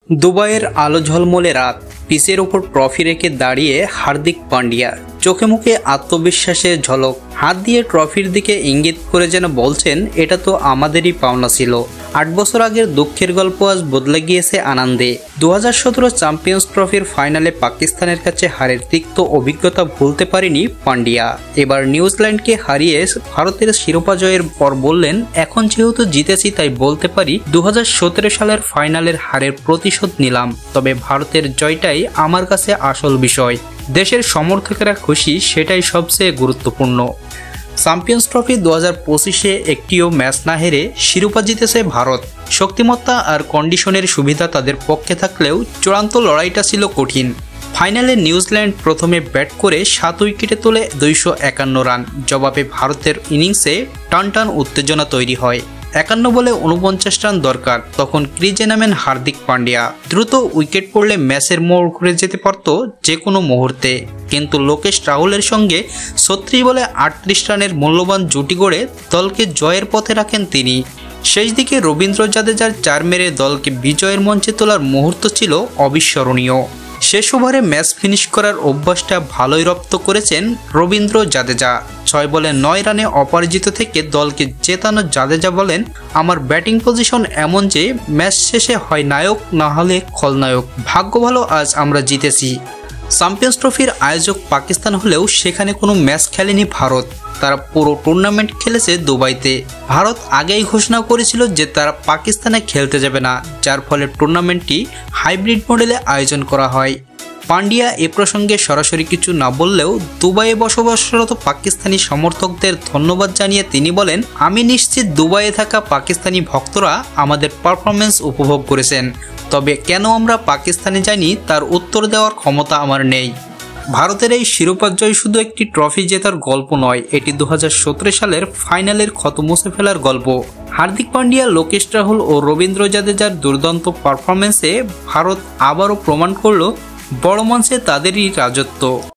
দুবাইয়ের আলো ঝলমলে রাত, পিচের ওপর ট্রফি রেখে দাঁড়িয়ে হার্দিক পান্ডিয়া, চোখে মুখে আত্মবিশ্বাসের ঝলক, হাত দিয়ে ট্রফির দিকে ইঙ্গিত করে যেন বলছেন এটা তো আমাদেরই পাওনা ছিল। ৮ বছর আগের দুঃখের গল্প আজ বদলে গিয়েছে আনন্দে। ২০১৭ চ্যাম্পিয়ন্স ট্রফির ফাইনালে পাকিস্তানের কাছে হারের তিক্ত অভিজ্ঞতা ভুলতে পারেনি পান্ডিয়া। এবার নিউজিল্যান্ডকে হারিয়ে ভারতের শিরোপা জয়ের পর বললেন, এখন যেহেতু জিতেছি তাই বলতে পারি ২০১৭ সালের ফাইনালের হারের প্রতিশোধ নিলাম, তবে ভারতের জয়টাই আমার কাছে আসল বিষয়। দেশের সমর্থকেরা খুশি, সেটাই সবচেয়ে গুরুত্বপূর্ণ। চ্যাম্পিয়ন্স ট্রফি ২০২৫-এ একটিও ম্যাচ না হেরে শিরোপা জিতেছে ভারত। শক্তিমত্তা আর কন্ডিশনের সুবিধা তাদের পক্ষে থাকলেও চূড়ান্ত লড়াইটা ছিল কঠিন। ফাইনালে নিউজিল্যান্ড প্রথমে ব্যাট করে ৭ উইকেটে তোলে ২৫১ রান। জবাবে ভারতের ইনিংসে টানটান উত্তেজনা তৈরি হয়। ৫১ বলে ৪৯ রান দরকার, তখন ক্রিজে নামেন হার্দিক পান্ডিয়া। দ্রুত উইকেট পড়লে ম্যাচের মোড় ঘুরে যেতে পারত যে কোনো মুহূর্তে, কিন্তু লোকেশ রাহুলের সঙ্গে ৩৬ বলে ৩৮ রানের মূল্যবান জুটি গড়ে দলকে জয়ের পথে রাখেন তিনি। শেষ দিকে রবীন্দ্র জাদেজার ৪ মেরে দলকে বিজয়ের মঞ্চে তোলার মুহূর্ত ছিল অবিস্মরণীয়। শেষ ওভারে ম্যাচ ফিনিশ করার অভ্যাসটা ভালোই রপ্ত করেছেন রবীন্দ্র জাদেজা। ৬ বলে ৯ রানে অপরাজিত থেকে দলকে জেতানো জাদেজা বলেন, আমার ব্যাটিং পজিশন এমন যে ম্যাচ শেষে হয় নায়ক না হলে খলনায়ক। ভাগ্য ভালো আজ আমরা জিতেছি। চ্যাম্পিয়ন্স ট্রফির আয়োজক পাকিস্তান হলেও সেখানে কোনো ম্যাচ খেলেনি ভারত। তারা পুরো টুর্নামেন্ট খেলেছে দুবাইতে। ভারত আগেই ঘোষণা করেছিল যে তারা পাকিস্তানে খেলতে যাবে না, যার ফলে টুর্নামেন্টটি হাইব্রিড মডেলে আয়োজন করা হয়। পান্ডিয়া এ প্রসঙ্গে সরাসরি কিছু না বললেও দুবাইয়ে বসবাসরত পাকিস্তানি সমর্থকদের ধন্যবাদ জানিয়ে তিনি বলেন, আমি নিশ্চিত দুবাইয়ে থাকা পাকিস্তানি ভক্তরা আমাদের পারফরমেন্স উপভোগ করেছেন, তবে কেন আমরা পাকিস্তানে যাইনি তার উত্তর দেওয়ার ক্ষমতা আমার নেই। ভারতের এই শিরোপা জয় শুধু একটি ট্রফি জেতার গল্প নয়, এটি ২০১৭ সালের ফাইনালের ক্ষত মুছে ফেলার গল্প। হার্দিক পান্ডিয়া, লোকেশ রাহুল ও রবীন্দ্র জাদেজার দুর্দান্ত পারফরমেন্সে ভারত আবারও প্রমাণ করল বড় মঞ্চে তাদেরই রাজত্ব।